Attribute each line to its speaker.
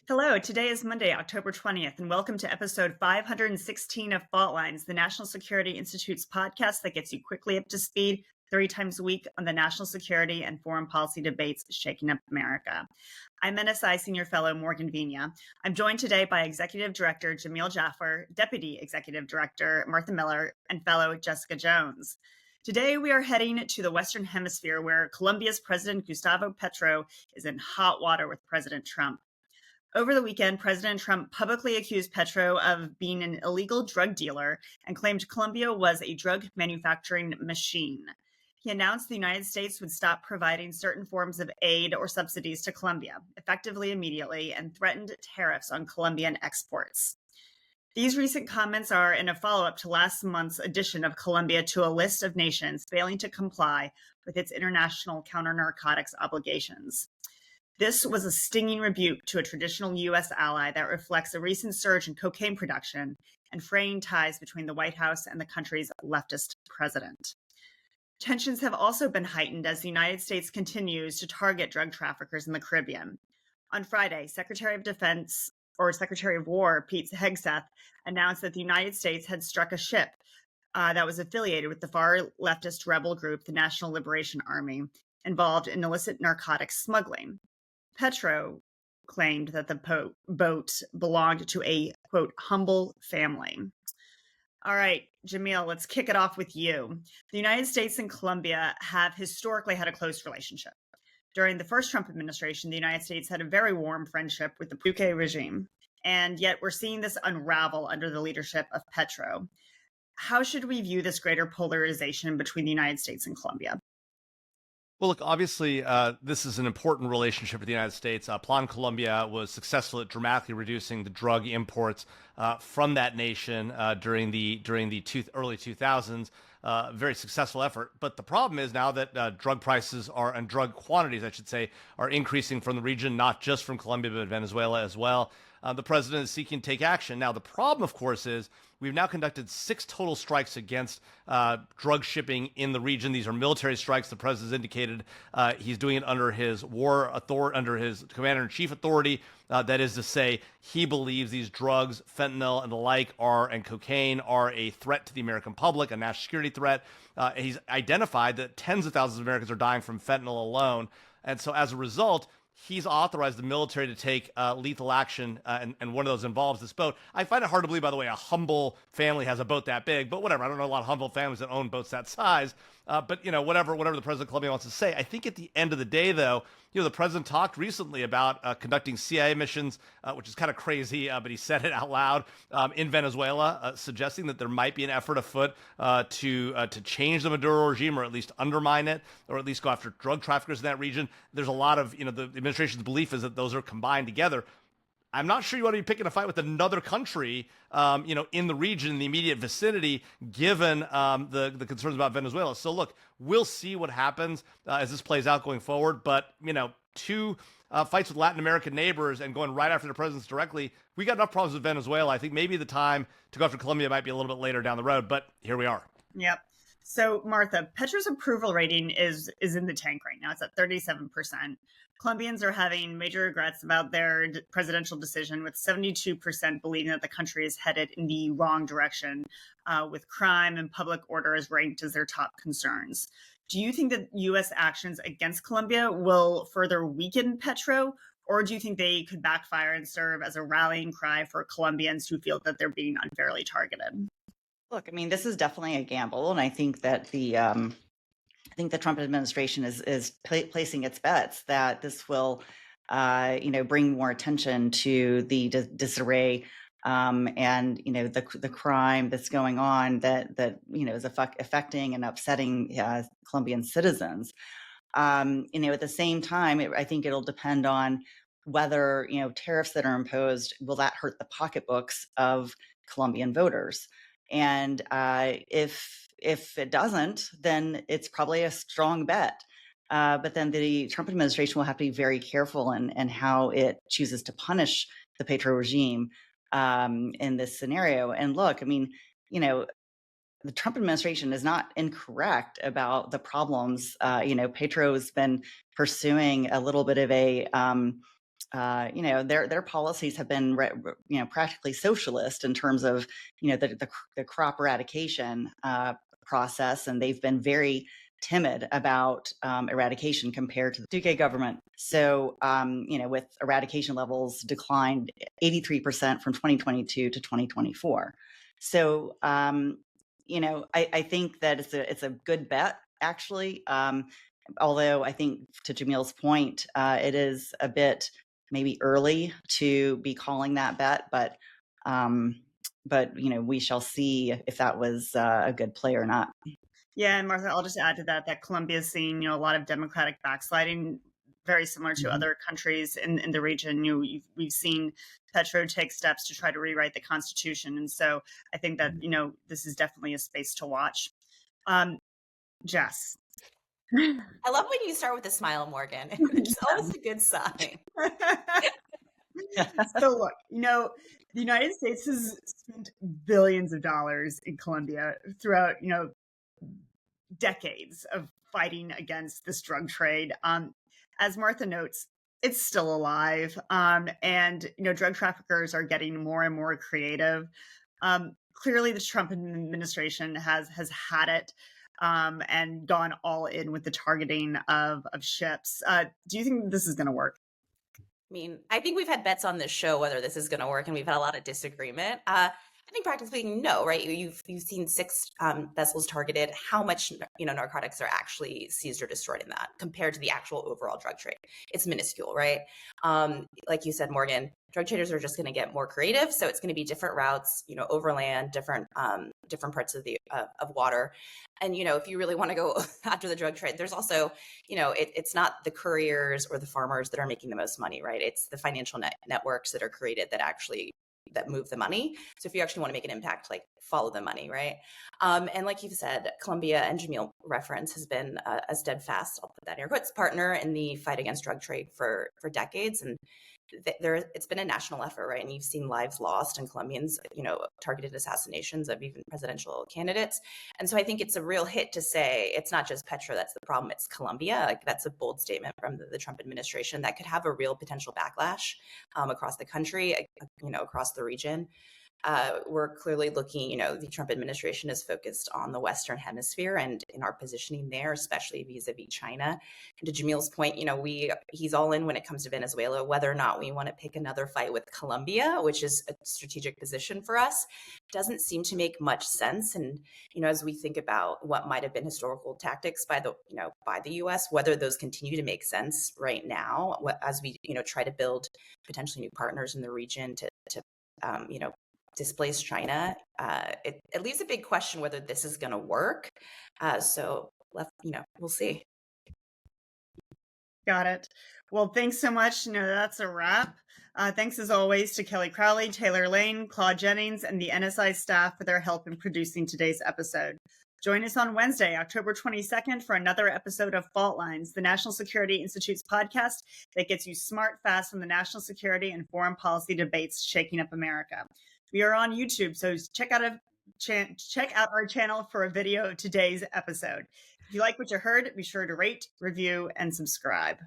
Speaker 1: Hello, today is Monday, October 20th, and welcome to episode 516 of Fault Lines, the National Security Institute's podcast that gets you quickly up to speed 3 times a week on the national security and foreign policy debates shaking up America. I'm NSI Senior Fellow Morgan Vina. I'm joined today by Executive Director Jamil Jaffer, Deputy Executive Director Martha Miller, and Fellow Jessica Jones. Today, we are heading to the Western Hemisphere, where Colombia's President Gustavo Petro is in hot water with President Trump. Over the weekend, President Trump publicly accused Petro of being an illegal drug dealer and claimed Colombia was a drug manufacturing machine. He announced the United States would stop providing certain forms of aid or subsidies to Colombia, effectively immediately, and threatened tariffs on Colombian exports. These recent comments are in a follow-up to last month's addition of Colombia to a list of nations failing to comply with its international counter-narcotics obligations. This was a stinging rebuke to a traditional U.S. ally that reflects a recent surge in cocaine production and fraying ties between the White House and the country's leftist president. Tensions have also been heightened as the United States continues to target drug traffickers in the Caribbean. On Friday, Secretary of War Pete Hegseth announced that the United States had struck a ship that was affiliated with the far leftist rebel group, the National Liberation Army, involved in illicit narcotics smuggling. Petro claimed that the boat belonged to a, quote, humble family. All right, Jamil, let's kick it off with you. The United States and Colombia have historically had a close relationship. During the first Trump administration, the United States had a very warm friendship with the Duque regime, and yet we're seeing this unravel under the leadership of Petro. How should we view this greater polarization between the United States and Colombia?
Speaker 2: Well, look, obviously, this is an important relationship with the United States. Plan Colombia was successful at dramatically reducing the drug imports from that nation during the early 2000s. Very successful effort. But the problem is now that drug prices and drug quantities, I should say, are increasing from the region, not just from Colombia, but Venezuela as well. The president is seeking to take action. Now, the problem, of course, is we've now conducted 6 total strikes against drug shipping in the region. These are military strikes. The president has indicated he's doing it under his under his commander-in-chief authority. That is to say, he believes these drugs, fentanyl and the like, and cocaine are a threat to the American public, a national security threat. He's identified that tens of thousands of Americans are dying from fentanyl alone. And so as a result, he's authorized the military to take lethal action, and one of those involves this boat. I find it hard to believe, by the way, a humble family has a boat that big, but whatever. I don't know a lot of humble families that own boats that size. But, whatever the president of Colombia wants to say. I think at the end of the day, though, the president talked recently about conducting CIA missions, which is kind of crazy, but he said it out loud in Venezuela, suggesting that there might be an effort afoot to change the Maduro regime, or at least undermine it, or at least go after drug traffickers in that region. There's a lot of, the administration's belief is that those are combined together. I'm not sure you want to be picking a fight with another country, in the region, in the immediate vicinity, given the concerns about Venezuela. So look, we'll see what happens as this plays out going forward. But, 2 fights with Latin American neighbors and going right after the presidents directly, we got enough problems with Venezuela. I think maybe the time to go after Colombia might be a little bit later down the road, but here we are.
Speaker 1: Yep. So, Martha, Petro's approval rating is in the tank right now. It's at 37%. Colombians are having major regrets about their presidential decision, with 72% believing that the country is headed in the wrong direction, with crime and public order as ranked as their top concerns. Do you think that U.S. actions against Colombia will further weaken Petro, or do you think they could backfire and serve as a rallying cry for Colombians who feel that they're being unfairly targeted?
Speaker 3: Look, I mean, this is definitely a gamble, and I think that the Trump administration is placing its bets that this will, bring more attention to the disarray and the crime that's going on that is affecting and upsetting Colombian citizens. At the same time, I think it'll depend on whether tariffs that are imposed, will that hurt the pocketbooks of Colombian voters. And if it doesn't, then it's probably a strong bet. But then the Trump administration will have to be very careful in how it chooses to punish the Petro regime in this scenario. And look, I mean, the Trump administration is not incorrect about the problems. Petro has been pursuing a little bit of their policies have been, practically socialist in terms of, the crop eradication process, and they've been very timid about eradication compared to the Duque government. So, with eradication levels declined 83% from 2022 to 2024. So, I think that it's a good bet, actually. Although I think, to Jamil's point, it is a bit maybe early to be calling that bet, but we shall see if that was a good play or not.
Speaker 1: Yeah, and Martha, I'll just add to that Colombia is seeing a lot of democratic backsliding, very similar to other countries in the region. We've seen Petro take steps to try to rewrite the constitution, and so I think that this is definitely a space to watch. Jess.
Speaker 4: I love when you start with a smile, Morgan. It's always a good sign.
Speaker 1: So look, the United States has spent billions of dollars in Colombia throughout, decades of fighting against this drug trade. As Martha notes, it's still alive. And, drug traffickers are getting more and more creative. Clearly, the Trump administration has had it and gone all in with the targeting of ships. Do you think this is going to work?
Speaker 4: I mean, I think we've had bets on this show whether this is going to work, and we've had a lot of disagreement. I think practically speaking, no, right? You've seen 6 vessels targeted. How much narcotics are actually seized or destroyed in that compared to the actual overall drug trade? It's minuscule, right? Like you said, Morgan, drug traders are just going to get more creative, so it's going to be different routes, overland, different parts of the of water. And if you really want to go after the drug trade, there's also it's not the couriers or the farmers that are making the most money, right? It's the financial networks that are created that move the money. So if you actually want to make an impact, follow the money, right? And like you've said, Colombia, and Jamil reference, has been a steadfast, I'll put that in air quotes, partner in the fight against drug trade for decades. And it's been a national effort, right? And you've seen lives lost and Colombians, targeted assassinations of even presidential candidates. And so I think it's a real hit to say it's not just Petro that's the problem, it's Colombia. That's a bold statement from the Trump administration that could have a real potential backlash across the country, across the region. We're clearly looking, the Trump administration is focused on the Western Hemisphere and in our positioning there, especially vis-a-vis China. And to Jamil's point, he's all in when it comes to Venezuela. Whether or not we want to pick another fight with Colombia, which is a strategic position for us, doesn't seem to make much sense. And, as we think about what might have been historical tactics by the U.S., whether those continue to make sense right now, as we, try to build potentially new partners in the region to displace China, it leaves a big question whether this is going to work. So we'll see.
Speaker 1: Got it. Well, thanks so much. That's a wrap. Thanks as always to Kelly Crowley, Taylor Lane, Claude Jennings, and the NSI staff for their help in producing today's episode. Join us on Wednesday, October 22nd, for another episode of Fault Lines, the National Security Institute's podcast that gets you smart, fast from the national security and foreign policy debates shaking up America. We are on YouTube, so check out our channel for a video of today's episode. If you like what you heard, be sure to rate, review, and subscribe.